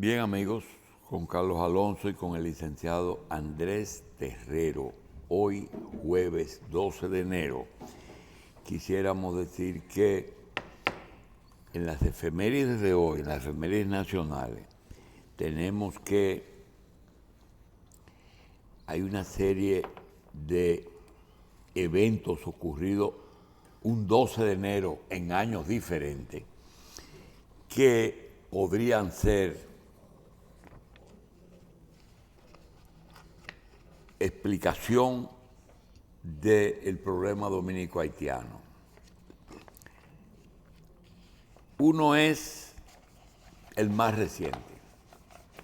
Bien, amigos, con Carlos Alonso y con el licenciado Andrés Terrero, hoy jueves 12 de enero, quisiéramos decir que en las efemérides de hoy, en las efemérides nacionales, tenemos que hay una serie de eventos ocurridos un 12 de enero en años diferentes que podrían ser explicación del problema dominico-haitiano. Uno es el más reciente.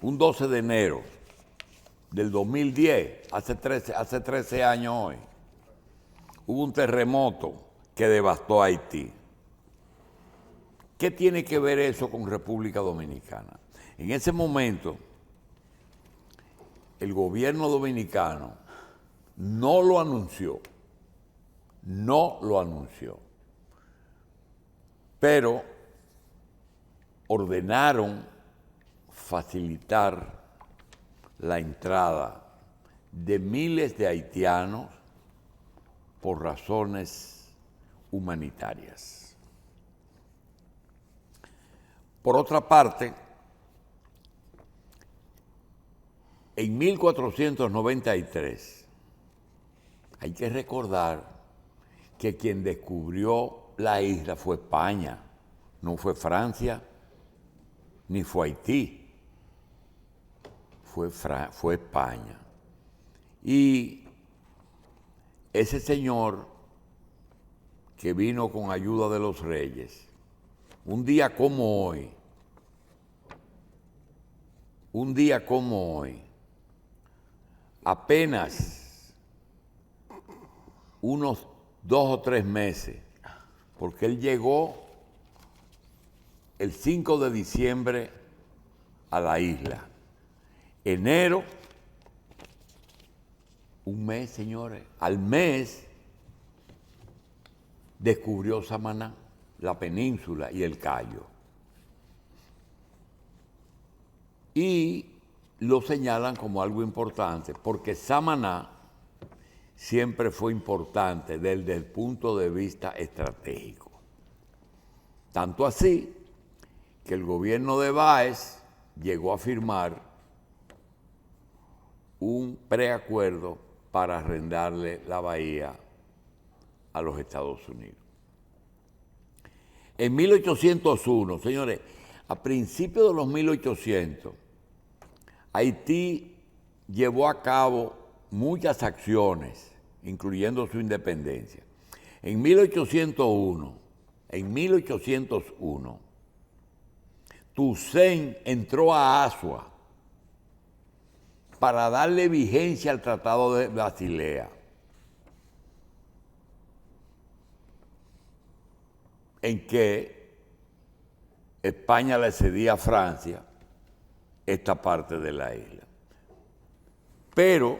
Un 12 de enero del 2010, hace 13 años hoy, hubo un terremoto que devastó Haití. ¿Qué tiene que ver eso con República Dominicana? En ese momento, el gobierno dominicano no lo anunció, pero ordenaron facilitar la entrada de miles de haitianos por razones humanitarias. Por otra parte, en 1493, hay que recordar que quien descubrió la isla fue España, no fue Francia, ni fue Haití, fue España. Y ese señor que vino con ayuda de los reyes, un día como hoy, apenas unos 2 o 3 meses, porque él llegó el 5 de diciembre a la isla. Enero, un mes, señores, al mes descubrió Samaná, la península y el Cayo. Y lo señalan como algo importante, porque Samaná siempre fue importante desde el punto de vista estratégico. Tanto así que el gobierno de Báez llegó a firmar un preacuerdo para arrendarle la bahía a los Estados Unidos. En 1801, señores, a principios de los 1800, Haití llevó a cabo muchas acciones, incluyendo su independencia. En 1801, Toussaint entró a Asua para darle vigencia al Tratado de Basilea, en que España le cedía a Francia esta parte de la isla. Pero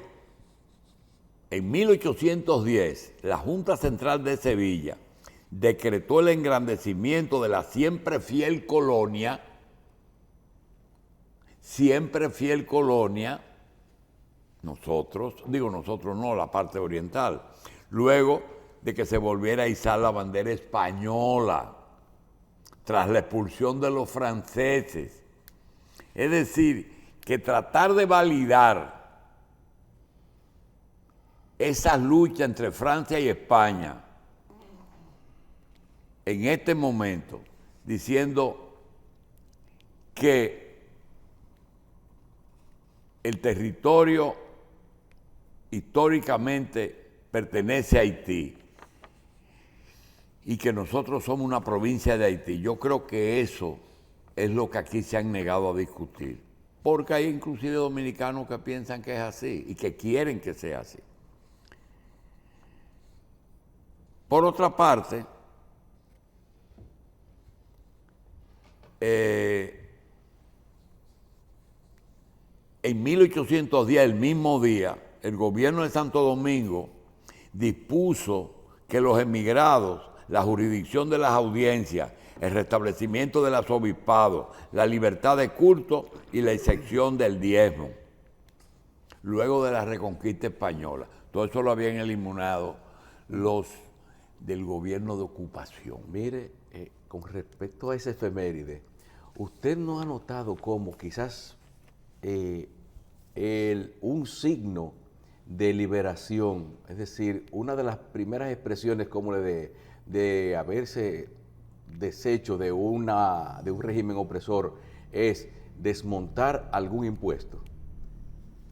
en 1810, la Junta Central de Sevilla decretó el engrandecimiento de la siempre fiel colonia, nosotros no, la parte oriental, luego de que se volviera a izar la bandera española tras la expulsión de los franceses. Es decir, que tratar de validar esa lucha entre Francia y España en este momento, diciendo que el territorio históricamente pertenece a Haití y que nosotros somos una provincia de Haití. Yo creo que eso es lo que aquí se han negado a discutir, porque hay inclusive dominicanos que piensan que es así y que quieren que sea así. Por otra parte, en 1810, el mismo día, el gobierno de Santo Domingo dispuso que los emigrados, la jurisdicción de las audiencias, el restablecimiento del arzobispado, la libertad de culto y la exención del diezmo. Luego de la reconquista española, todo eso lo habían eliminado los del gobierno de ocupación. Mire, con respecto a esa efeméride, ¿usted no ha notado cómo quizás un signo de liberación, es decir, una de las primeras expresiones como de haberse deshecho de un régimen opresor es desmontar algún impuesto?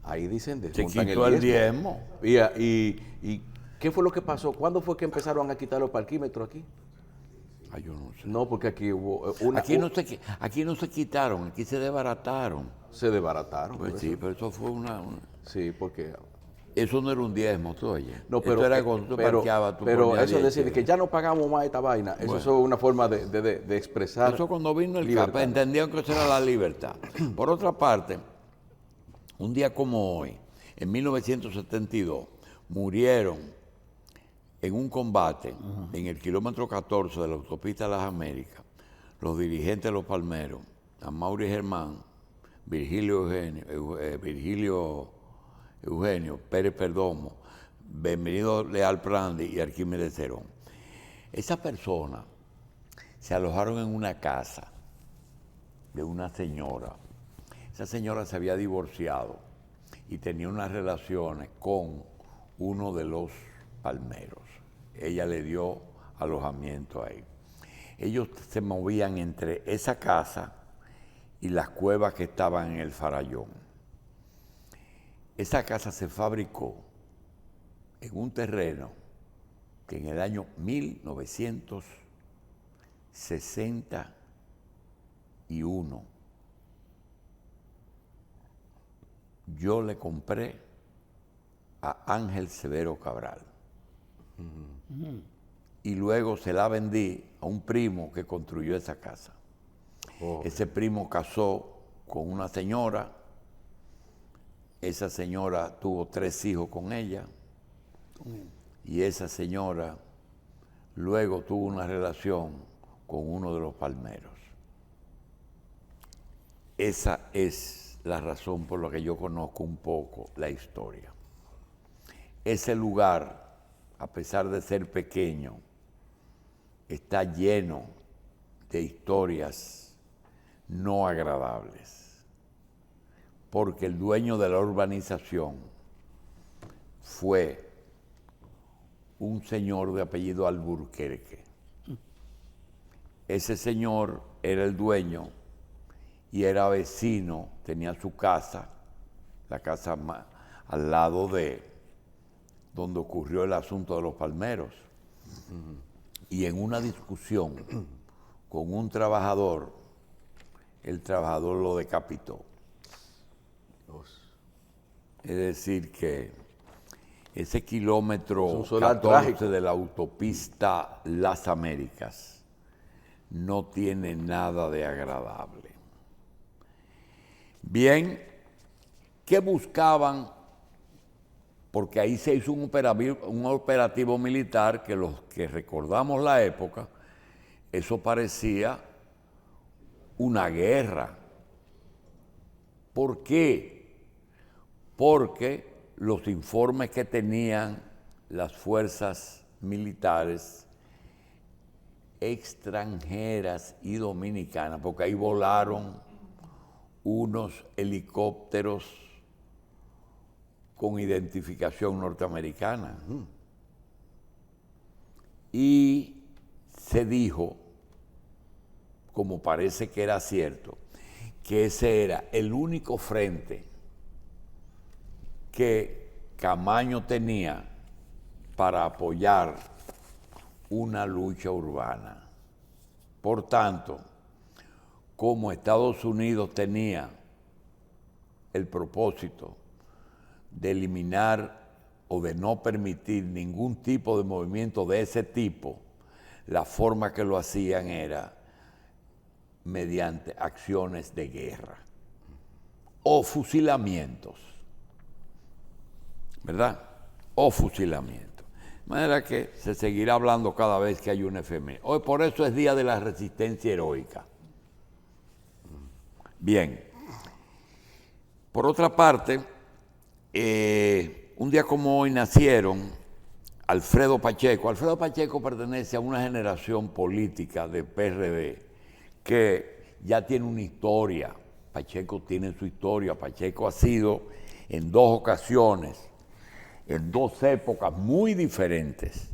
Ahí dicen Se desmontan quitó el diezmo. ¿Y qué fue lo que pasó? ¿Cuándo fue que empezaron a quitar los parquímetros aquí? Ay, yo no sé. No, porque aquí hubo Aquí no se quitaron, aquí se desbarataron. se desbarataron. Pues por sí, eso. pero eso fue Sí, porque Eso no era un diezmo, tú oye. no, pero, Esto era cuando tú parqueabas, tú pero ponías eso 10 decir que chéveres. ya no pagamos más esta vaina, eso es una forma de expresar. Eso cuando vino el libertad. CAP, entendieron que eso era la libertad. Por otra parte, un día como hoy, en 1972, murieron en un combate en el kilómetro 14 de la autopista de las Américas los dirigentes de los Palmeros, Amaury Germán, Virgilio Eugenio Pérez Perdomo, Benvenido Leal Prandi y Arquímedes Cerón. Esas personas se alojaron en una casa de una señora. Esa señora se había divorciado y tenía unas relaciones con uno de los palmeros. Ella le dio alojamiento ahí. Ellos se movían entre esa casa y las cuevas que estaban en el Farallón. Esa casa se fabricó en un terreno que en el año 1961 yo le compré a Ángel Severo Cabral. Y luego se la vendí a un primo que construyó esa casa. Ese primo casó con una señora. Esa señora tuvo 3 hijos con ella. Y esa señora luego tuvo una relación con uno de los palmeros. Esa es la razón por la que yo conozco un poco la historia. Ese lugar, a pesar de ser pequeño, está lleno de historias no agradables, porque el dueño de la urbanización fue un señor de apellido Alburquerque. Ese señor era el dueño y era vecino, tenía su casa, la casa al lado de donde ocurrió el asunto de los palmeros. Y en una discusión con un trabajador, el trabajador lo decapitó. Es decir que ese kilómetro 14 de la autopista Las Américas no tiene nada de agradable. Bien, ¿qué buscaban? Porque ahí se hizo un operativo militar que los que recordamos la época, eso parecía una guerra. ¿Por qué? Porque los informes que tenían las fuerzas militares extranjeras y dominicanas, porque ahí volaron unos helicópteros con identificación norteamericana. Y se dijo, como parece que era cierto, que ese era el único frente que Camaño tenía para apoyar una lucha urbana. Por tanto, como Estados Unidos tenía el propósito de eliminar o de no permitir ningún tipo de movimiento de ese tipo, la forma que lo hacían era mediante acciones de guerra o fusilamientos, ¿verdad? O fusilamientos. De manera que se seguirá hablando cada vez que hay una efeméride. Hoy por eso es Día de la Resistencia Heroica. Bien. Por otra parte, un día como hoy nacieron Alfredo Pacheco. Alfredo Pacheco pertenece a una generación política de PRD que ya tiene una historia. Pacheco tiene su historia. Pacheco ha sido en dos ocasiones, en dos épocas muy diferentes,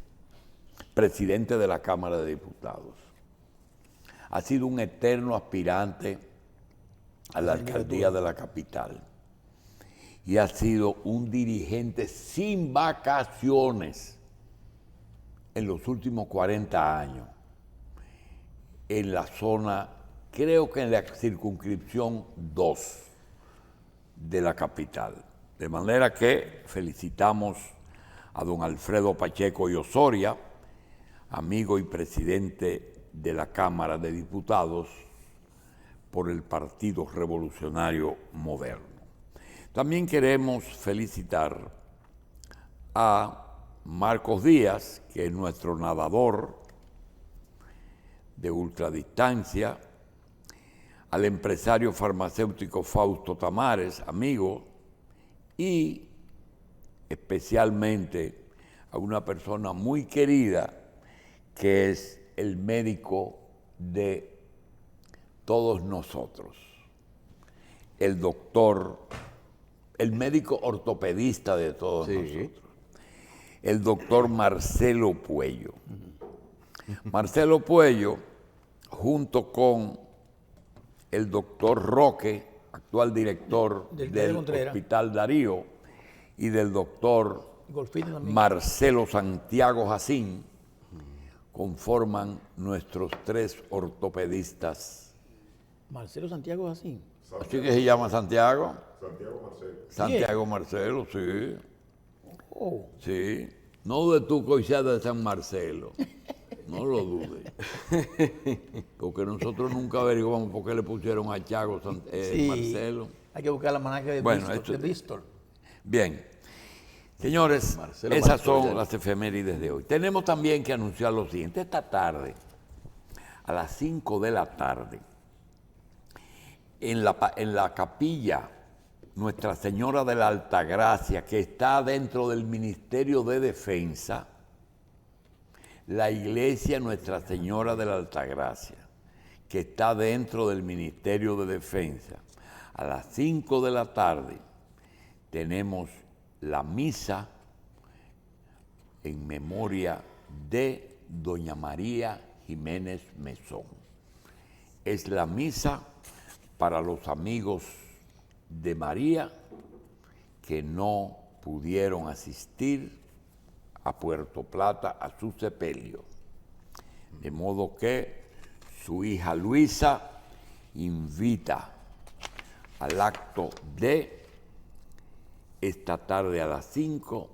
presidente de la Cámara de Diputados. Ha sido un eterno aspirante a la alcaldía de la capital y ha sido un dirigente sin vacaciones en los últimos 40 años en la zona, creo que en la circunscripción 2 de la capital. De manera que felicitamos a don Alfredo Pacheco y Osoria, amigo y presidente de la Cámara de Diputados por el Partido Revolucionario Moderno. También queremos felicitar a Marcos Díaz, que es nuestro nadador de ultradistancia, al empresario farmacéutico Fausto Tamares, amigo, y especialmente a una persona muy querida que es el médico de todos nosotros, el doctor, el médico ortopedista de todos nosotros, el doctor Marcelo Puello. Marcelo Puello, junto con el doctor Roque, actual director del Hospital Darío, y del doctor Marcelo Santiago Jacín, conforman nuestros tres ortopedistas. Marcelo Santiago Jacín. ¿Así que se llama Santiago? Santiago Marcelo. Santiago Marcelo, sí. Oh. Sí. No dudes tú que hoy sea de San Marcelo. No lo dudes. Porque nosotros nunca averiguamos por qué le pusieron a Chago Sí, Marcelo. hay que buscar la manaje de Bristol. Bien. Señores, Marcelo esas Marcelo son ya. las efemérides de hoy. Tenemos también que anunciar lo siguiente. Esta tarde, a las 5 de la tarde, en la capilla Nuestra Señora de la Altagracia, que está dentro del Ministerio de Defensa, la iglesia Nuestra Señora de la Altagracia, que está dentro del Ministerio de Defensa, a las 5 de la tarde tenemos la misa en memoria de doña María Jiménez Mesón. Es la misa para los amigos de María que no pudieron asistir a Puerto Plata a su sepelio. De modo que su hija Luisa invita al acto de esta tarde a las 5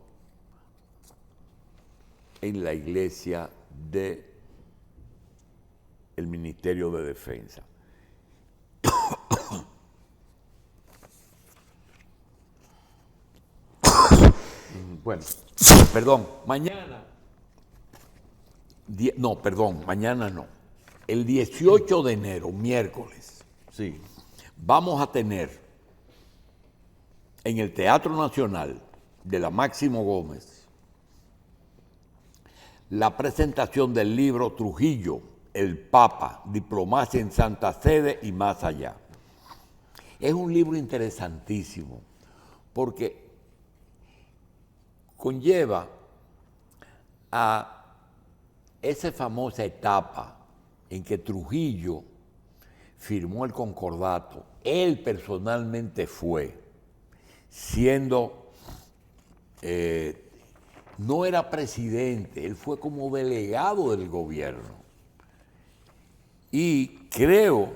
en la iglesia del Ministerio de Defensa. Bueno, Perdón, mañana. Mañana no. El 18 de enero, miércoles, sí. vamos a tener en el Teatro Nacional de la Máximo Gómez la presentación del libro Trujillo, el Papa, Diplomacia en Santa Sede y más allá. Es un libro interesantísimo porque conlleva a esa famosa etapa en que Trujillo firmó el concordato. Él personalmente fue, siendo, no era presidente, él fue como delegado del gobierno. Y creo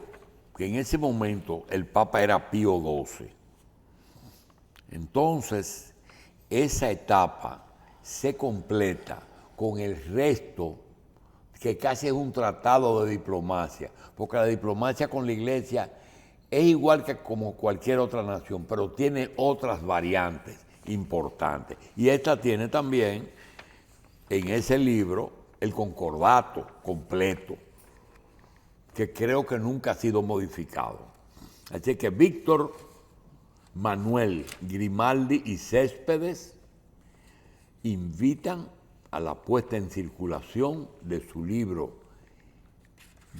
que en ese momento el Papa era Pío XII. Entonces, esa etapa se completa con el resto, que casi es un tratado de diplomacia, porque la diplomacia con la Iglesia es igual que como cualquier otra nación, pero tiene otras variantes importantes. Y esta tiene también en ese libro el concordato completo, que creo que nunca ha sido modificado. Así que Víctor Manuel Grimaldi y Céspedes invitan a la puesta en circulación de su libro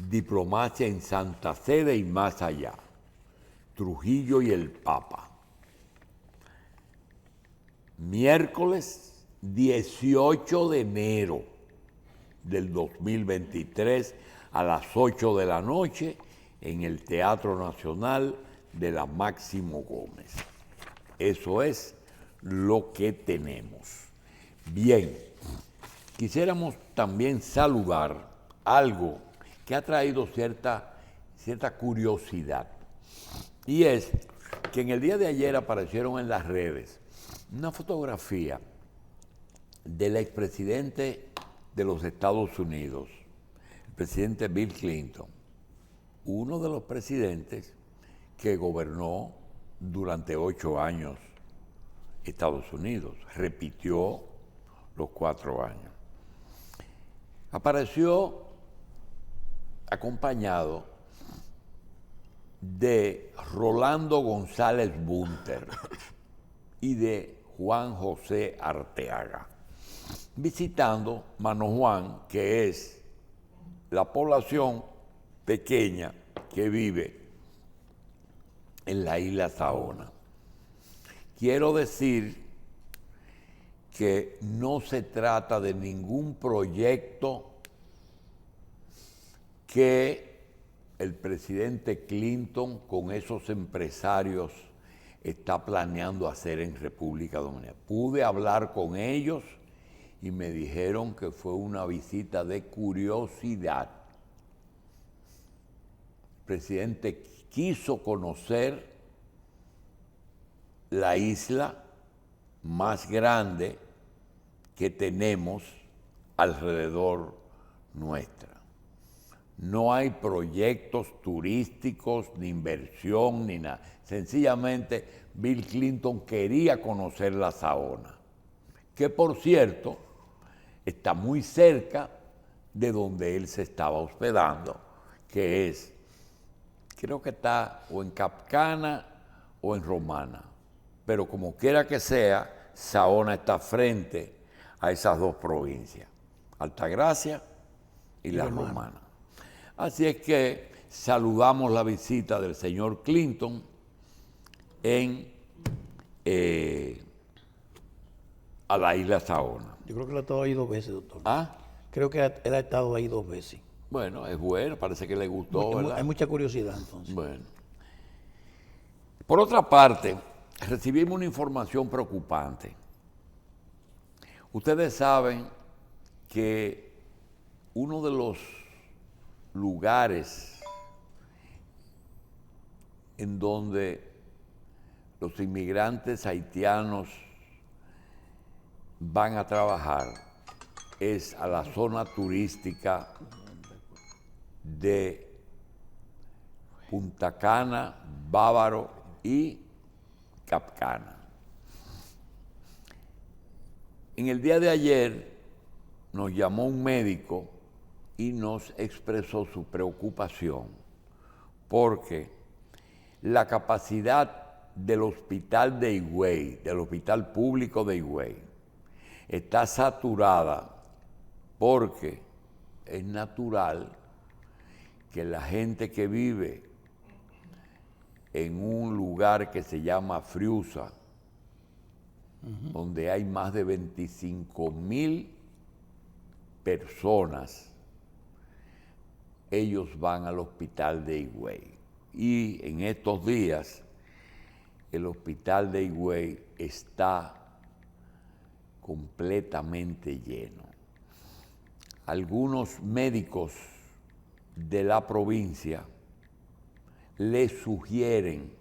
Diplomacia en Santa Sede y más allá, Trujillo y el Papa. Miércoles 18 de enero del 2023 a las 8 de la noche en el Teatro Nacional de la Máximo Gómez. Eso es lo que tenemos. Bien, quisiéramos también saludar algo que ha traído cierta curiosidad, y es que en el día de ayer aparecieron en las redes una fotografía del expresidente de los Estados Unidos, el presidente Bill Clinton, uno de los presidentes que gobernó durante 8 años Estados Unidos, repitió los 4 años. Apareció acompañado de Rolando González Bunter y de Juan José Arteaga, visitando Mano Juan, que es la población pequeña que vive en la isla Saona. Quiero decir que no se trata de ningún proyecto que el presidente Clinton con esos empresarios está planeando hacer en República Dominicana. Pude hablar con ellos y me dijeron que fue una visita de curiosidad. El presidente quiso conocer la isla más grande que tenemos alrededor nuestra. No hay proyectos turísticos, ni inversión, ni nada. Sencillamente, Bill Clinton quería conocer la Saona, que por cierto, está muy cerca de donde él se estaba hospedando, que es, creo que está o en Capcana o en Romana, pero como quiera que sea, Saona está frente a esas 2 provincias, Altagracia y la Romana. Así es que saludamos la visita del señor Clinton a la isla Saona. Yo creo que él ha estado ahí 2 veces, doctor. ¿Ah? Creo que él ha estado ahí 2 veces. Bueno, es bueno, parece que le gustó, ¿verdad? Hay mucha curiosidad, entonces. Bueno. Por otra parte, recibimos una información preocupante. Ustedes saben que uno de los lugares en donde los inmigrantes haitianos van a trabajar es a la zona turística de Punta Cana, Bávaro y Capcana. En el día de ayer nos llamó un médico y nos expresó su preocupación porque la capacidad del hospital de Higüey, del hospital público de Higüey, está saturada porque es natural que la gente que vive en un lugar que se llama Friusa, donde hay más de 25,000 personas, ellos van al hospital de Higüey. Y en estos días el hospital de Higüey está completamente lleno. Algunos médicos de la provincia le sugieren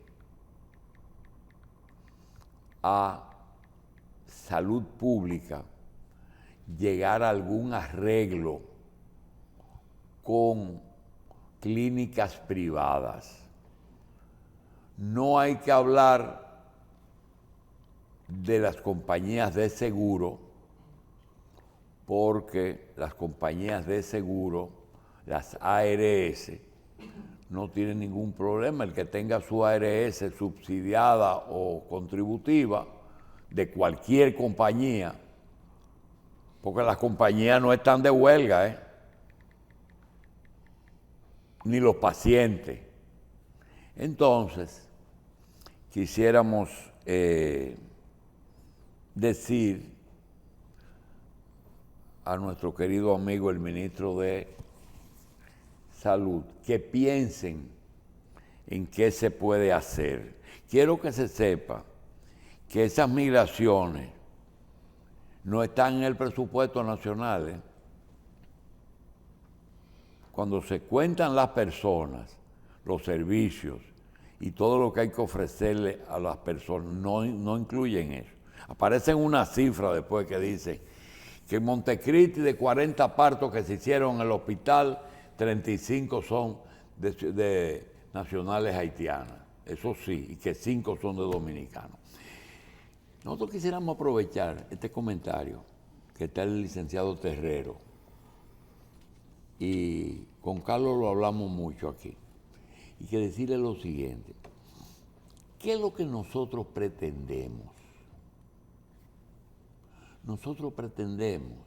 a Salud Pública llegar a algún arreglo con clínicas privadas. No hay que hablar de las compañías de seguro porque las compañías de seguro, las ARS, no tienen ningún problema. El que tenga su ARS subsidiada o contributiva de cualquier compañía, porque las compañías no están de huelga, ni los pacientes. Entonces, quisiéramos decir a nuestro querido amigo el ministro de Salud que piensen en qué se puede hacer. Quiero que se sepa que esas migraciones no están en el presupuesto nacional. Cuando se cuentan las personas, los servicios y todo lo que hay que ofrecerle a las personas, no incluyen eso. Aparecen una cifra después que dice que en Montecristi de 40 partos que se hicieron en el hospital, 35 son de nacionales haitianas. Eso sí, y que 5 son de dominicanos. Nosotros quisiéramos aprovechar este comentario que está el licenciado Terrero, y con Carlos lo hablamos mucho aquí, y que decirle lo siguiente: ¿qué es lo que nosotros pretendemos? Nosotros pretendemos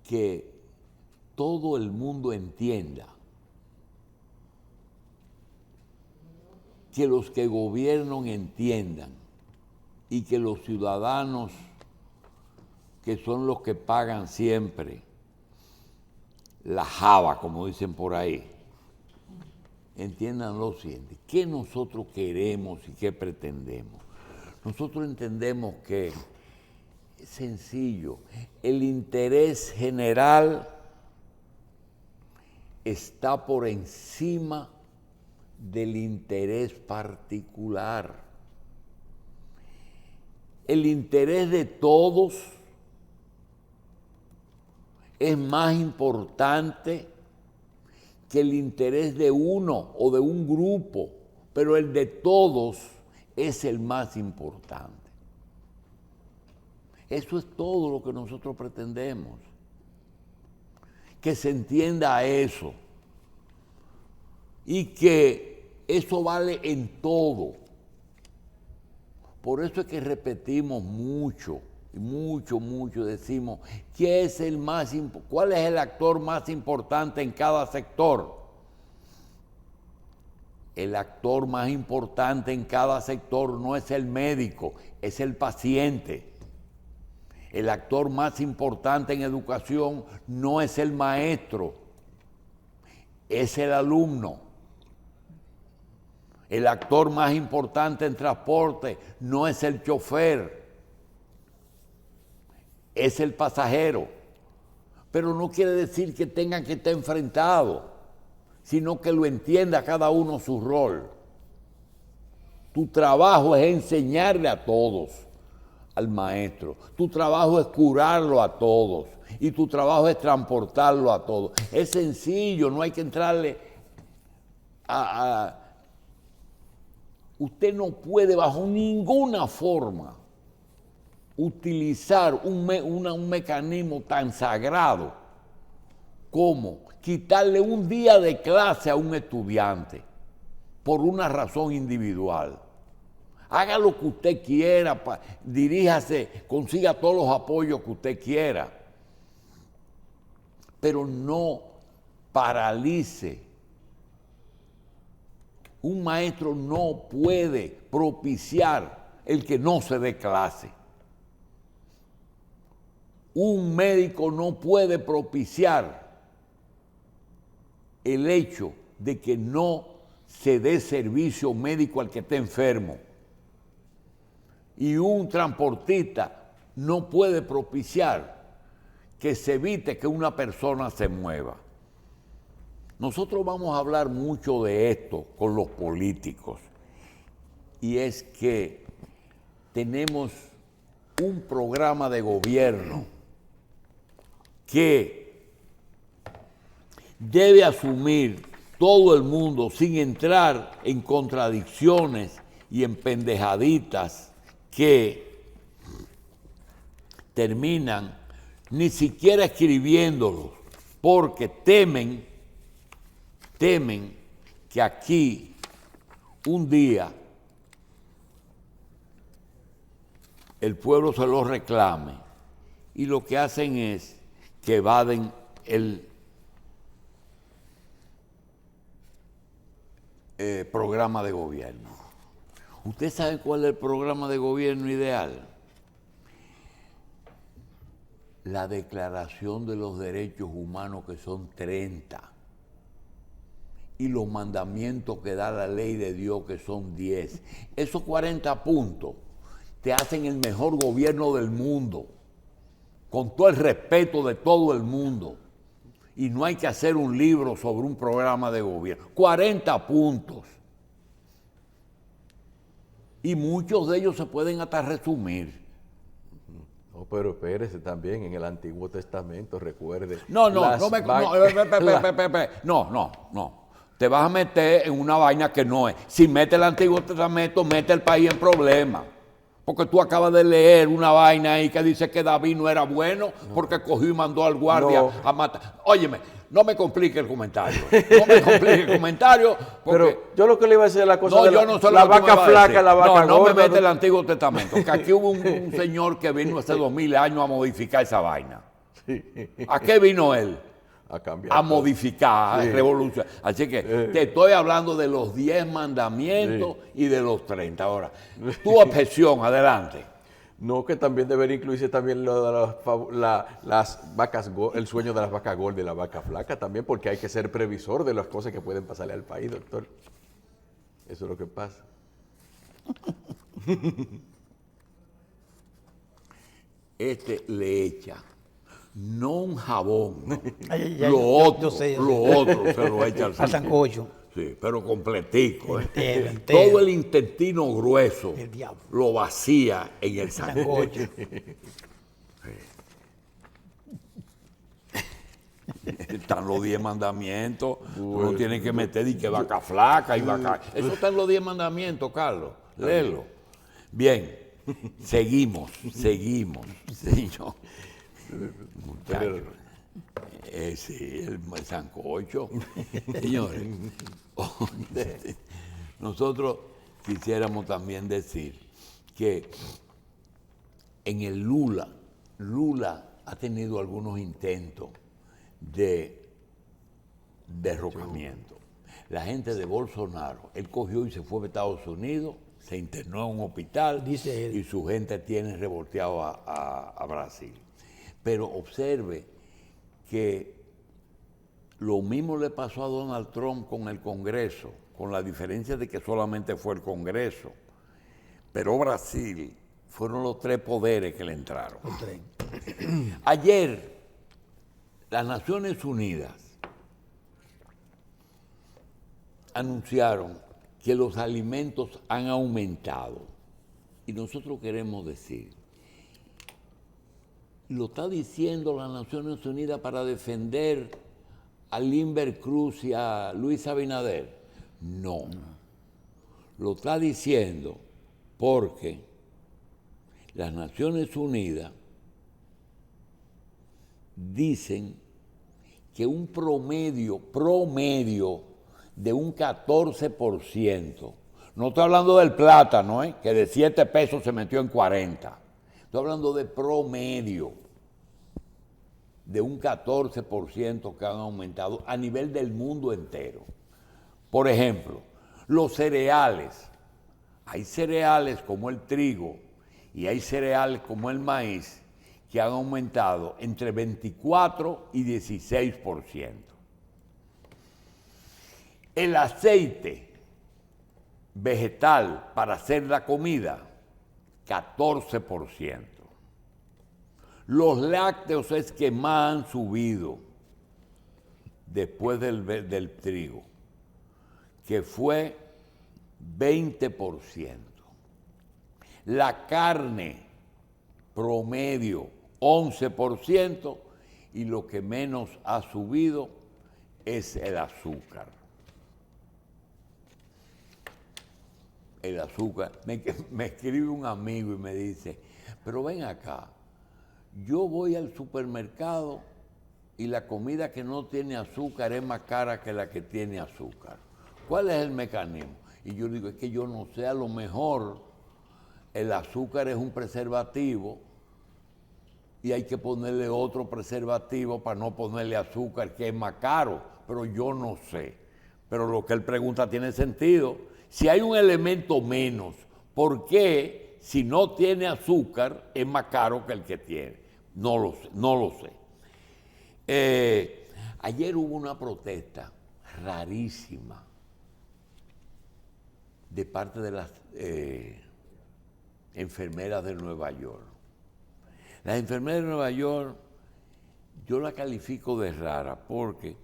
que todo el mundo entienda que los que gobiernan entiendan y que los ciudadanos, que son los que pagan siempre la java, como dicen por ahí, entiendan lo siguiente: ¿qué nosotros queremos y qué pretendemos? Nosotros entendemos que es sencillo, el interés general está por encima del interés particular. El interés de todos es más importante que el interés de uno o de un grupo, pero el de todos es el más importante. Eso es todo lo que nosotros pretendemos, que se entienda eso y que eso vale en todo. Por eso es que repetimos mucho, decimos, ¿cuál es el actor más importante en cada sector? El actor más importante en cada sector no es el médico, es el paciente. El actor más importante en educación no es el maestro, es el alumno. El actor más importante en transporte no es el chofer, es el pasajero. Pero no quiere decir que tengan que estar enfrentados, sino que lo entienda cada uno su rol. Tu trabajo es enseñarle a todos al maestro. Tu trabajo es curarlo a todos. Y tu trabajo es transportarlo a todos. Es sencillo, no hay que entrarle Usted no puede bajo ninguna forma utilizar un mecanismo tan sagrado como quitarle un día de clase a un estudiante por una razón individual. Haga lo que usted quiera, diríjase, consiga todos los apoyos que usted quiera, pero no paralice. Un maestro no puede propiciar el que no se dé clase. Un médico no puede propiciar el hecho de que no se dé servicio médico al que esté enfermo. Y un transportista no puede propiciar que se evite que una persona se mueva. Nosotros vamos a hablar mucho de esto con los políticos, y es que tenemos un programa de gobierno que debe asumir todo el mundo sin entrar en contradicciones y en pendejaditas que terminan ni siquiera escribiéndolos, porque temen que aquí un día el pueblo se los reclame, y lo que hacen es que evaden el programa de gobierno. ¿Usted sabe cuál es el programa de gobierno ideal? La Declaración de los Derechos Humanos, que son 30, y los mandamientos que da la ley de Dios, que son 10. Esos 40 puntos te hacen el mejor gobierno del mundo, con todo el respeto de todo el mundo. Y no hay que hacer un libro sobre un programa de gobierno. 40 puntos. Y muchos de ellos se pueden hasta resumir. No, pero espérese también, en el Antiguo Testamento, recuerde. No, Te vas a meter en una vaina que no es. Si mete el Antiguo Testamento, mete el país en problemas. Porque tú acabas de leer una vaina ahí que dice que David no era bueno porque cogió y mandó al guardia a matar. Óyeme, no me complique el comentario. No me complique el comentario. Pero yo lo que le iba a decir es la cosa no, de yo no sé la lo que tú me vaca vas a flaca, decir. la vaca no gorda. me mete el Antiguo Testamento. Que aquí hubo un señor que vino hace 2000 años a modificar esa vaina. ¿A qué vino él? A cambiar. A modificar, a revolucionar. Así que te estoy hablando de los 10 mandamientos y de los 30. Ahora, tu objeción, adelante. No, que también debería incluirse también lo de las vacas, el sueño de las vacas gordas y la vaca flaca también, porque hay que ser previsor de las cosas que pueden pasarle al país, doctor. Eso es lo que pasa. Le echa, no un jabón, no. Yo Lo otro sé. se lo echa al Sancocho. Sí, pero completico. Entero. Todo el intestino grueso El diablo. lo vacía en el sancocho. Están los 10 mandamientos. Uno tiene que meter y que vaca flaca y vaca. Eso está en los 10 mandamientos, Carlos. Léelo. Bien, seguimos, señor. Muchachos. Sí, el sancocho. Señores, nosotros quisiéramos también decir que en el Lula ha tenido algunos intentos de derrocamiento. La gente de Bolsonaro, él cogió y se fue a Estados Unidos, se internó en un hospital, dice él, y su gente tiene revolteado a Brasil. Pero observe que lo mismo le pasó a Donald Trump con el Congreso, con la diferencia de que solamente fue el Congreso. Pero Brasil fueron los 3 poderes que le entraron. Ayer, las Naciones Unidas anunciaron que los alimentos han aumentado. Y nosotros queremos decir, lo está diciendo las Naciones Unidas para defender a Limber Cruz y a Luis Abinader. No. Lo está diciendo porque las Naciones Unidas dicen que un promedio de un 14%, no estoy hablando del plátano, que de 7 pesos se metió en 40, estoy hablando de promedio de un 14% que han aumentado a nivel del mundo entero. Por ejemplo, los cereales. Hay cereales como el trigo y hay cereales como el maíz que han aumentado entre 24 y 16%. El aceite vegetal para hacer la comida, 14%. Los lácteos es que más han subido después del trigo, que fue 20%. La carne promedio 11%, y lo que menos ha subido es el azúcar. El azúcar. Me escribe un amigo y me dice, pero ven acá, Yo voy al supermercado y la comida que no tiene azúcar es más cara que la que tiene azúcar. ¿Cuál es el mecanismo? Y yo digo, es que yo no sé, a lo mejor el azúcar es un preservativo y hay que ponerle otro preservativo para no ponerle azúcar, que es más caro, pero yo no sé. Pero lo que él pregunta tiene sentido. Si hay un elemento menos, ¿por qué si no tiene azúcar es más caro que el que tiene? No lo sé, no lo sé. Ayer hubo una protesta rarísima de parte de las enfermeras de Nueva York. Las enfermeras de Nueva York, yo la califico de rara porque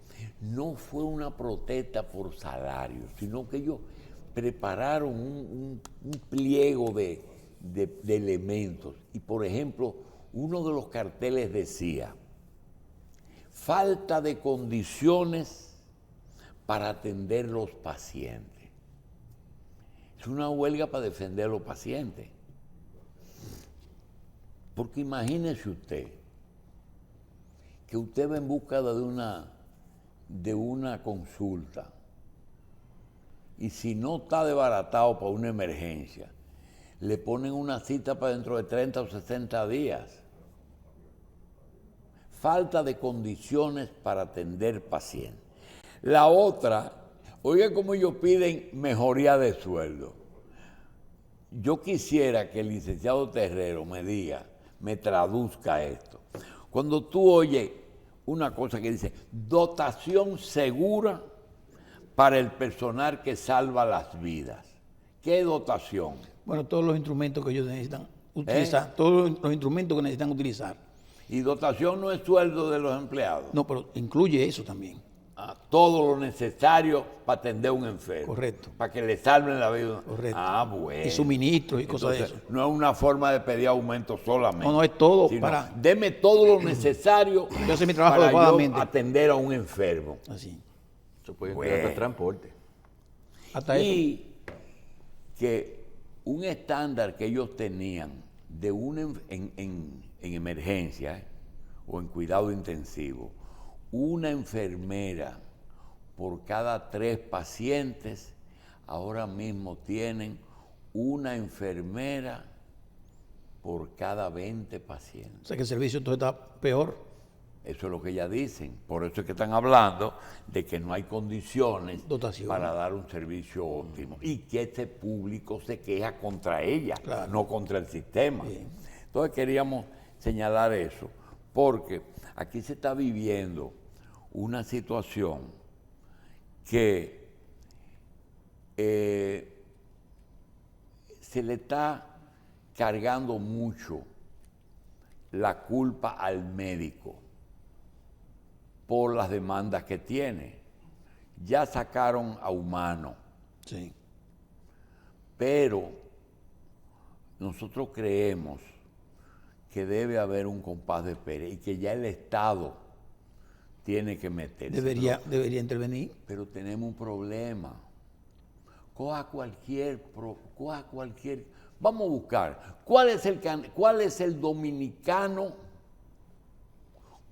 no fue una protesta por salario, sino que ellos prepararon un pliego de elementos. Y, por ejemplo, uno de los carteles decía: falta de condiciones para atender los pacientes. Es una huelga para defender a los pacientes. Porque imagínese usted que usted va en busca de una consulta y si no está desbaratado para una emergencia, le ponen una cita para dentro de 30 o 60 días. Falta de condiciones para atender pacientes. La otra, oiga cómo ellos piden mejoría de sueldo. Yo quisiera que el licenciado Terrero me traduzca esto. Cuando tú oyes una cosa que dice dotación segura para el personal que salva las vidas. ¿Qué dotación? Bueno, todos los instrumentos que ellos necesitan utilizar, todos los instrumentos que necesitan utilizar. Y dotación no es sueldo de los empleados. No, pero incluye eso también. Todo lo necesario para atender a un enfermo. Correcto. Para que le salven la vida. Correcto. Bueno. Y suministros y cosas de eso. No es una forma de pedir aumento solamente. No, es todo sino, para... deme todo lo necesario Yo hacer mi trabajo para adecuadamente. yo atender a un enfermo. Así. Eso puede incluir el transporte. Hasta eso. Y que un estándar que ellos tenían de en emergencia o en cuidado intensivo, una enfermera por cada 3 pacientes, ahora mismo tienen una enfermera por cada 20 pacientes. O sea que el servicio entonces está peor. Eso es lo que ellas dicen. Por eso es que están hablando de que no hay condiciones Dotación. para dar un servicio óptimo. Y que este público se queja contra ella, Claro. no contra el sistema. Bien. Entonces queríamos señalar eso, porque aquí se está viviendo una situación que se le está cargando mucho la culpa al médico por las demandas que tiene. Ya sacaron a Humano, Sí. pero nosotros creemos que debe haber un compás de espera y que ya el Estado tiene que meterse. Debería intervenir. Pero tenemos un problema. Coja cualquier. Vamos a buscar. ¿Cuál es el dominicano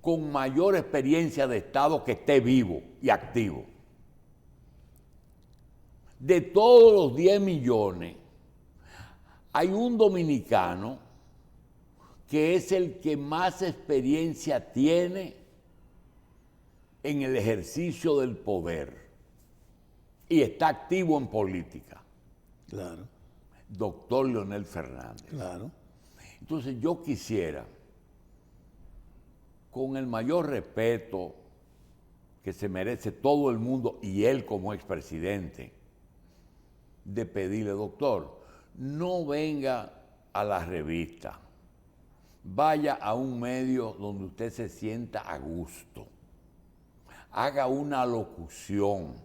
con mayor experiencia de Estado que esté vivo y activo? De todos los 10 millones, hay un dominicano que es el que más experiencia tiene en el ejercicio del poder y está activo en política. Claro, Doctor Leonel Fernández. claro. Entonces yo quisiera, con el mayor respeto que se merece todo el mundo y él como expresidente, de pedirle, doctor, no venga a la revista, vaya a un medio donde usted se sienta a gusto, haga una locución,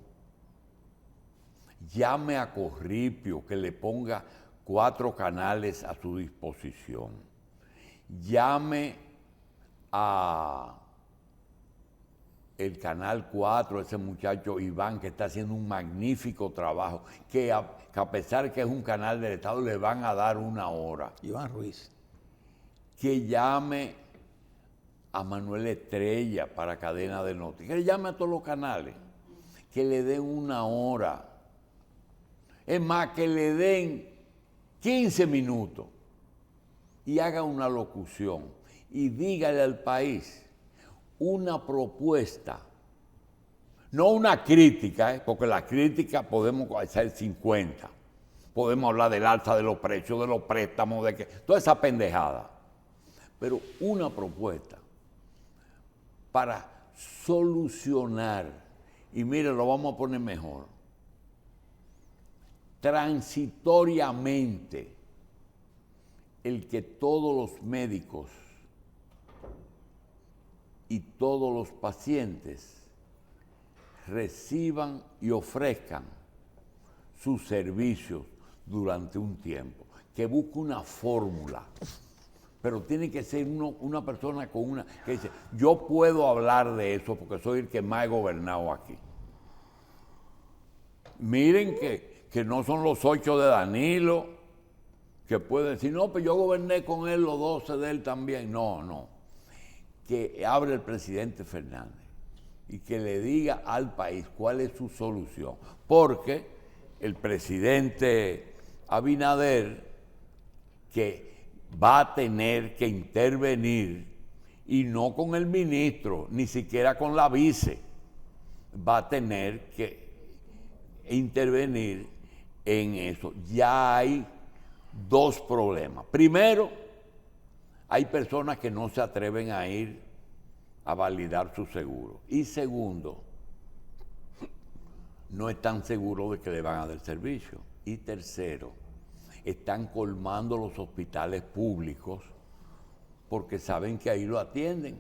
llame a Corripio que le ponga 4 canales a su disposición, llame a el Canal 4, ese muchacho Iván que está haciendo un magnífico trabajo, que a pesar que es un canal del Estado le van a dar 1 hora. Iván Ruiz. Que llame a Manuel Estrella para cadena de noticias, que le llame a todos los canales, que le den 1 hora. Es más, que le den 15 minutos y haga una locución y dígale al país una propuesta, no una crítica, porque la crítica podemos hacer 50. Podemos hablar del alza de los precios, de los préstamos, de que toda esa pendejada. Pero una propuesta para solucionar, y mire, lo vamos a poner mejor, transitoriamente, el que todos los médicos y todos los pacientes reciban y ofrezcan sus servicios durante un tiempo, que busque una fórmula, pero tiene que ser una persona con una, que dice, yo puedo hablar de eso porque soy el que más he gobernado aquí. Miren que no son los 8 de Danilo, que pueden decir, no, pues yo goberné con él los 12 de él también. No, que hable el presidente Fernández y que le diga al país cuál es su solución, porque el presidente Abinader, que va a tener que intervenir, y no con el ministro, ni siquiera con la vice, va a tener que intervenir en eso. Ya hay 2 problemas. Primero, hay personas que no se atreven a ir a validar su seguro. Y segundo, no están seguros de que le van a dar servicio. Y tercero, están colmando los hospitales públicos porque saben que ahí lo atienden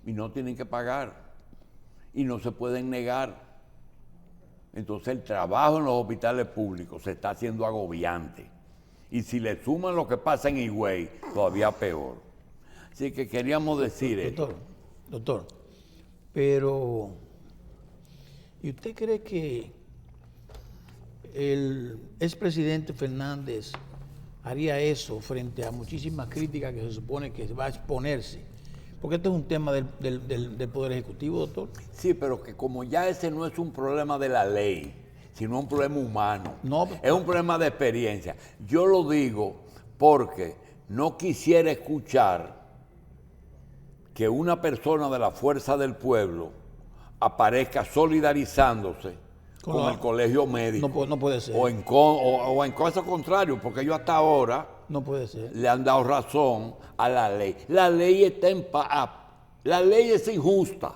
y no tienen que pagar y no se pueden negar. Entonces el trabajo en los hospitales públicos se está haciendo agobiante. Y si le suman lo que pasa en Higüey, todavía peor. Así que queríamos decir eso. Doctor, pero ¿y usted cree que el expresidente Fernández haría eso frente a muchísimas críticas que se supone que va a exponerse? Porque esto es un tema del Poder Ejecutivo, doctor. Sí, pero que como ya ese no es un problema de la ley, sino un problema humano. No, es un problema de experiencia. Yo lo digo porque no quisiera escuchar que una persona de la fuerza del pueblo aparezca solidarizándose con el colegio médico. No puede ser. O en caso contrario, porque ellos hasta ahora no puede ser. Le han dado razón a la ley. La ley está la ley es injusta.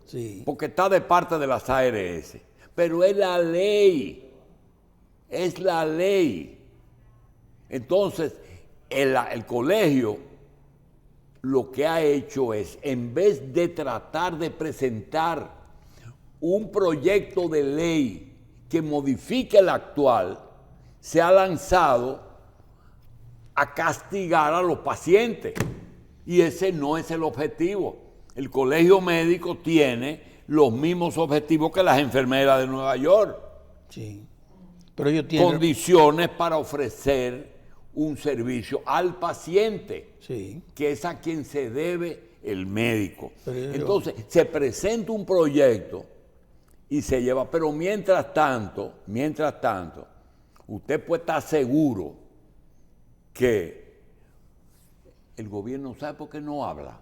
Sí. Porque está de parte de las ARS. Pero es la ley. Es la ley. Entonces, el colegio lo que ha hecho es, en vez de tratar de presentar un proyecto de ley que modifique el actual, se ha lanzado a castigar a los pacientes. Y ese no es el objetivo. El colegio médico tiene los mismos objetivos que las enfermeras de Nueva York. Sí. Pero ellos tienen condiciones para ofrecer un servicio al paciente, sí, que es a quien se debe el médico. Pero entonces, se presenta un proyecto y se lleva, pero mientras tanto, usted puede estar seguro que el gobierno sabe por qué no habla.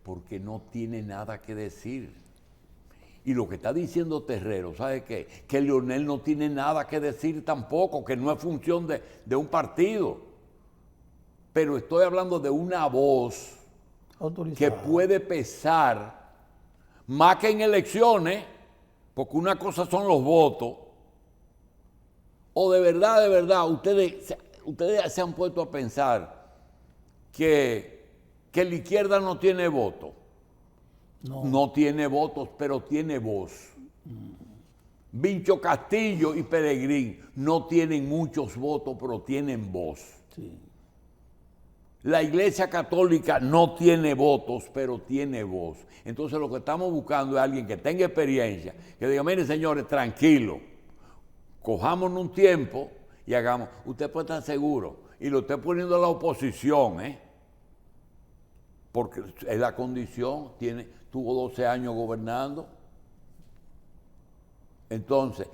Porque no tiene nada que decir. Y lo que está diciendo Terrero, ¿sabe qué? Que Leonel no tiene nada que decir tampoco, que no es función de un partido. Pero estoy hablando de una voz autorizada, que puede pesar más que en elecciones, porque una cosa son los votos, o de verdad, ustedes se han puesto a pensar que la izquierda no tiene votos. No tiene votos, pero tiene voz. Vincho Castillo y Peregrín no tienen muchos votos, pero tienen voz. sí, La Iglesia Católica no tiene votos, pero tiene voz. Entonces lo que estamos buscando es alguien que tenga experiencia, que diga, miren señores, tranquilo, cojámonos un tiempo y hagamos. Usted puede estar seguro, y lo estoy poniendo a la oposición, porque es la condición, tuvo 12 años gobernando. Entonces,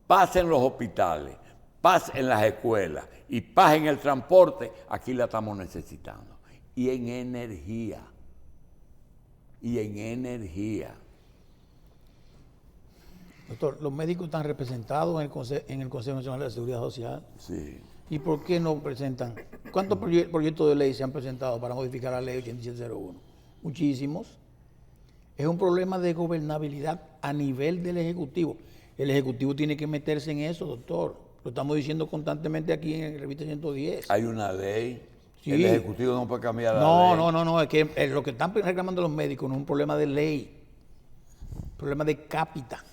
paz en los hospitales, paz en las escuelas y paz en el transporte, aquí la estamos necesitando. Y en energía. Doctor, los médicos están representados en el Consejo Nacional de la Seguridad Social. Sí. ¿Y por qué no presentan? ¿Cuántos proyectos de ley se han presentado para modificar la ley 8701? Muchísimos. Es un problema de gobernabilidad a nivel del Ejecutivo. El Ejecutivo tiene que meterse en eso, doctor. Lo estamos diciendo constantemente aquí en Revista 110. Hay una ley. Sí. El Ejecutivo no puede cambiar la ley. No. Es que lo que están reclamando los médicos no es un problema de ley. Un problema de cápita.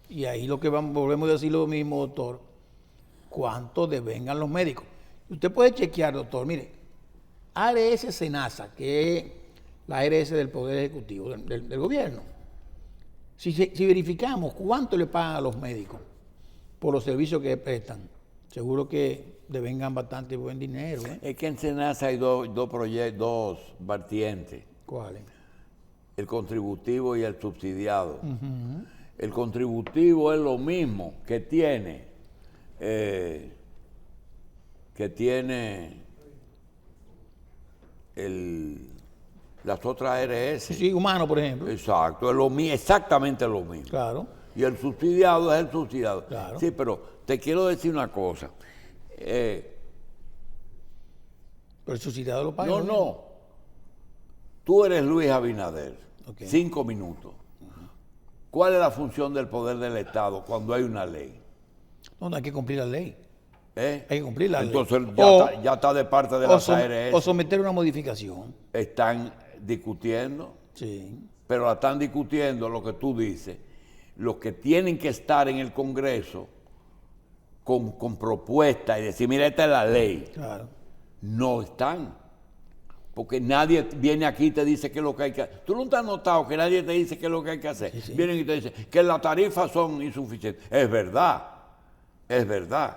Y ahí volvemos a decir lo mismo, doctor. ¿Cuánto devengan los médicos? Usted puede chequear, doctor. Mire, ARS Senasa, que es la ARS del Poder Ejecutivo, del gobierno. Si verificamos cuánto le pagan a los médicos por los servicios que prestan, seguro que devengan bastante buen dinero. Es que en Senasa hay dos vertientes. ¿Cuáles? El contributivo y el subsidiado. El contributivo es lo mismo que tiene las otras ARS. Sí, humano, por ejemplo. Exacto, es exactamente lo mismo. Claro. Y el subsidiado es el subsidiado. Claro. Sí, pero te quiero decir una cosa. Pero el subsidiado lo paga. No. Tú eres Luis Abinader. Okay. 5 minutos. ¿Cuál es la función del poder del Estado cuando hay una ley? No, hay que cumplir la ley. ¿Eh? Hay que cumplir la Entonces ley. ya está de parte de las ARS. O someter una modificación. Están discutiendo, Sí. pero la están discutiendo lo que tú dices. Los que tienen que estar en el Congreso con propuestas y decir, mira, esta es la ley, Claro. no están. Porque nadie viene aquí y te dice qué es lo que hay que hacer. Tú no te has notado que nadie te dice qué es lo que hay que hacer. Sí. Vienen y te dicen que las tarifas son insuficientes. Es verdad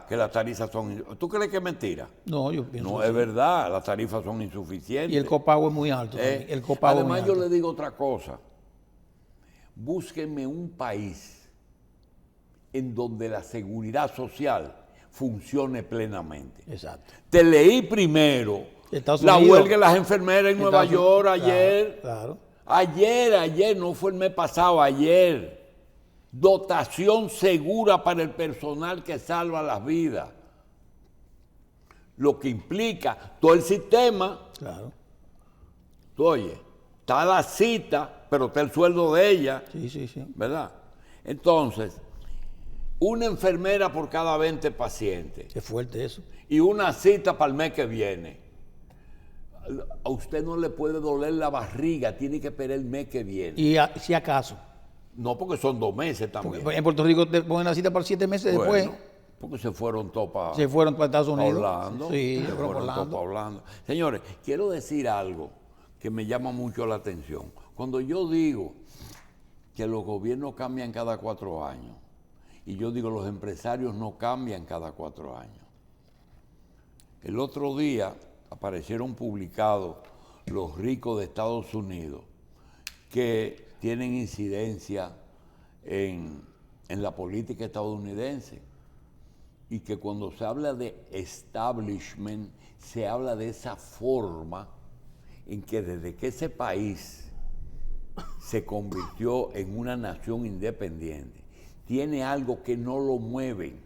que las tarifas son insuficientes. ¿Tú crees que es mentira? No, yo pienso No, que es sí. verdad, las tarifas son insuficientes. Y el copago es muy alto. También. El copago Además, es muy yo alto. le digo otra cosa. Búsquenme un país en donde la seguridad social funcione plenamente. Exacto. Te leí primero Estados la Unidos. huelga de las enfermeras en Nueva Estados York Unidos. ayer. Claro. Ayer, no fue el mes pasado, ayer. Dotación segura para el personal que salva las vidas. Lo que implica todo el sistema. Claro. Tú oye, está la cita, pero está el sueldo de ella, Sí. ¿verdad? Entonces, una enfermera por cada 20 pacientes Es fuerte eso. y una cita para el mes que viene. A usted no le puede doler la barriga, tiene que esperar el mes que viene. Y si acaso. No, porque son 2 meses también. Porque en Puerto Rico te ponen la cita para 7 meses después. Bueno, porque se fueron todos para Se fueron para Estados Unidos. Orlando. Sí, Se se fueron fueron para todos para Orlando. Orlando. Señores, quiero decir algo que me llama mucho la atención. Cuando yo digo que los gobiernos cambian cada 4 años, y yo digo los empresarios no cambian cada 4 años. El otro día aparecieron publicados los ricos de Estados Unidos que tienen incidencia en la política estadounidense y que cuando se habla de establishment se habla de esa forma en que desde que ese país se convirtió en una nación independiente, tiene algo que no lo mueven.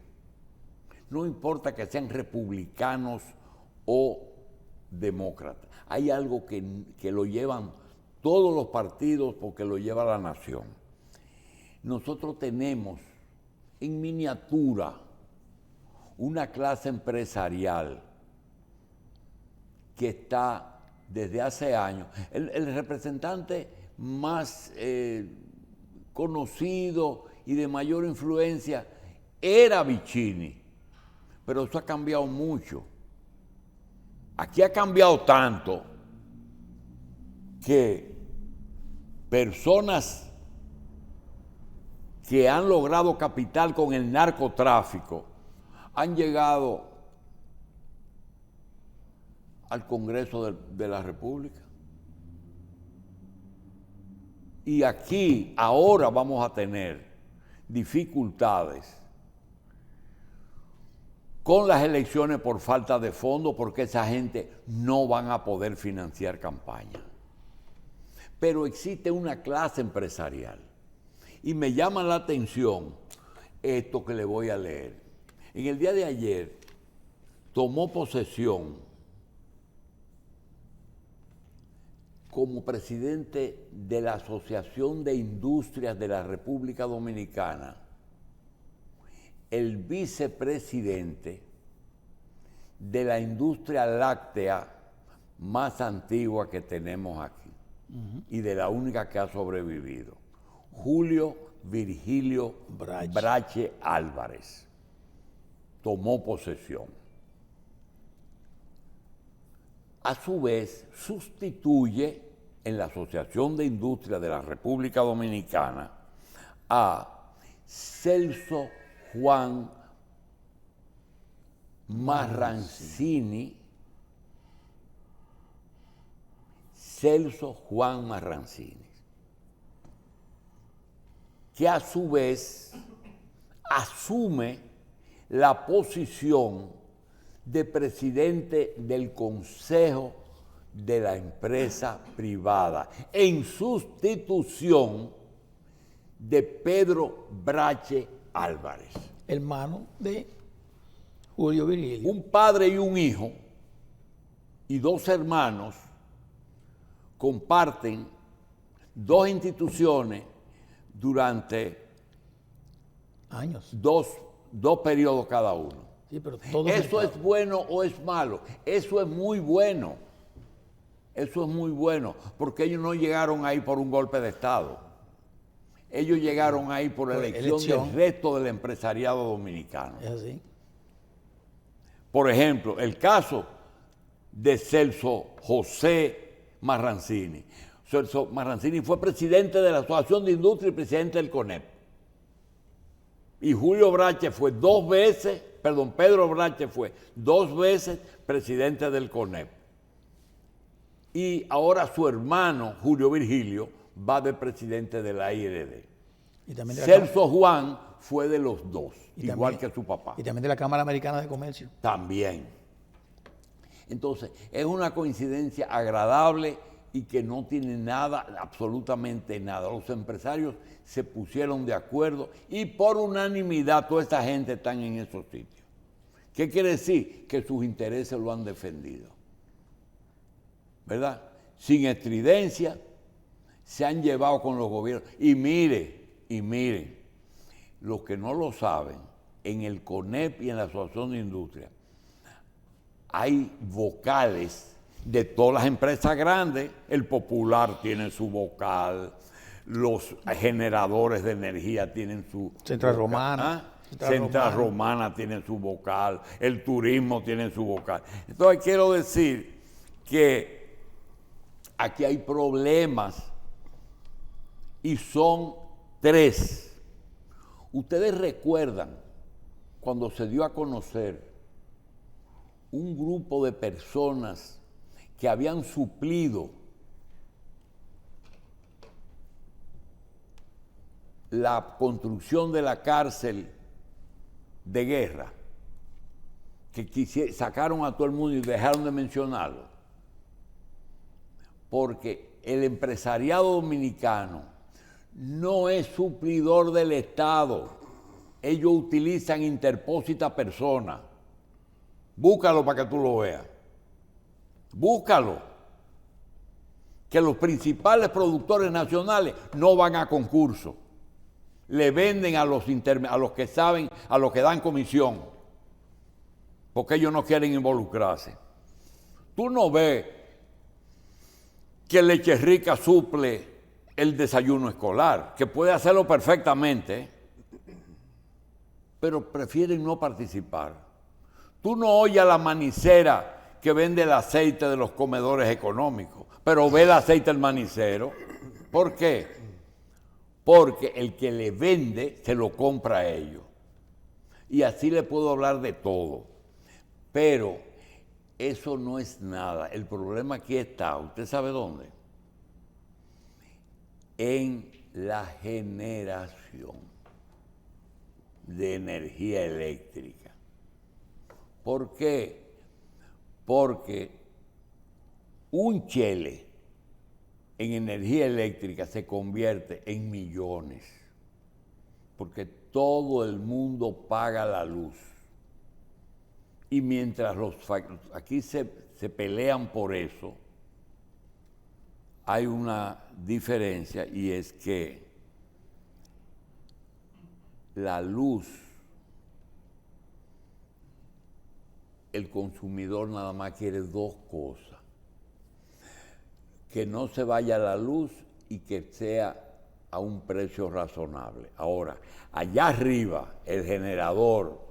No importa que sean republicanos o demócratas, hay algo que lo llevan todos los partidos porque lo lleva la nación. Nosotros tenemos en miniatura una clase empresarial que está desde hace años. El representante más conocido y de mayor influencia era Vicini, pero eso ha cambiado mucho. Aquí ha cambiado tanto que personas que han logrado capital con el narcotráfico han llegado al Congreso de la República. Y aquí, ahora vamos a tener dificultades con las elecciones por falta de fondos, porque esa gente no van a poder financiar campaña. Pero existe una clase empresarial. Y me llama la atención esto que le voy a leer. En el día de ayer tomó posesión como presidente de la Asociación de Industrias de la República Dominicana el vicepresidente de la industria láctea más antigua que tenemos aquí y de la única que ha sobrevivido, Julio Virgilio Brache Álvarez. Tomó posesión. A su vez, sustituye en la Asociación de Industrias de la República Dominicana a Celso Juan Marrancini, Celso Juan Marrancini, que a su vez asume la posición de presidente del Consejo de la empresa privada, en sustitución de Pedro Brache Álvarez. Hermano de Julio Virgilio. Un padre y un hijo y dos hermanos comparten dos instituciones durante Años. dos periodos cada uno. Sí, pero todo ¿Eso es bueno o es malo? Eso es muy bueno. Eso es muy bueno, porque ellos no llegaron ahí por un golpe de Estado. Ellos llegaron ahí por elección del resto del empresariado dominicano. Es así. Por ejemplo, el caso de Celso José Marrancini. Celso Marrancini fue presidente de la Asociación de Industria y presidente del CONEP. Y Julio Brache fue Pedro Brache fue 2 veces presidente del CONEP. Y ahora su hermano, Julio Virgilio, va de presidente de la IRD. Y también de Celso Juan fue de los dos, igual que su papá. Y también de la Cámara Americana de Comercio. También. Entonces, es una coincidencia agradable y que no tiene nada, absolutamente nada. Los empresarios se pusieron de acuerdo y por unanimidad toda esta gente está en esos sitios. ¿Qué quiere decir? Que sus intereses lo han defendido. ¿Verdad? Sin estridencia, se han llevado con los gobiernos. Y miren, los que no lo saben, en el CONEP y en la Asociación de Industria, hay vocales de todas las empresas grandes. El Popular tiene su vocal, los generadores de energía tienen su Central vocal. Romana. Central Romana tiene su vocal, el turismo tiene su vocal. Entonces quiero decir que aquí hay problemas y son 3. Ustedes recuerdan cuando se dio a conocer un grupo de personas que habían suplido la construcción de la cárcel de guerra, que sacaron a todo el mundo y dejaron de mencionarlo, porque el empresariado dominicano no es suplidor del Estado. Ellos utilizan interpósita persona. Búscalo para que tú lo veas. Búscalo. Que los principales productores nacionales no van a concurso. Le venden a los que saben, a los que dan comisión, porque ellos no quieren involucrarse. Tú no ves que Leche Rica suple el desayuno escolar, que puede hacerlo perfectamente, pero prefieren no participar. Tú no oyes a la manicera que vende el aceite de los comedores económicos, pero ve el aceite del manicero. ¿Por qué? Porque el que le vende se lo compra a ellos. Y así le puedo hablar de todo. Pero eso no es nada. El problema aquí está, ¿usted sabe dónde? en la generación de energía eléctrica. ¿Por qué? Porque un chele en energía eléctrica se convierte en millones, porque todo el mundo paga la luz. Y mientras aquí se pelean por eso, hay una diferencia, y es que la luz, el consumidor nada más quiere dos cosas: que no se vaya la luz y que sea a un precio razonable. Ahora, allá arriba, el generador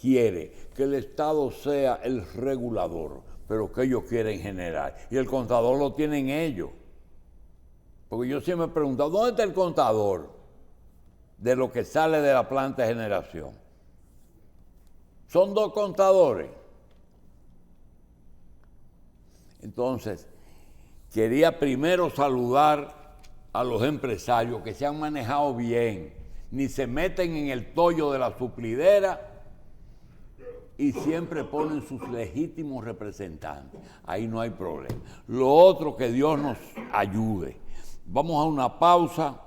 quiere que el Estado sea el regulador, pero que ellos quieren generar. Y el contador lo tienen ellos. Porque yo siempre me he preguntado, ¿dónde está el contador de lo que sale de la planta de generación? Son dos contadores. Entonces, quería primero saludar a los empresarios que se han manejado bien, ni se meten en el tollo de la suplidera y siempre ponen sus legítimos representantes. Ahí no hay problema. Lo otro, que Dios nos ayude. Vamos a una pausa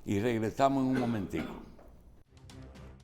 y regresamos en un momentico.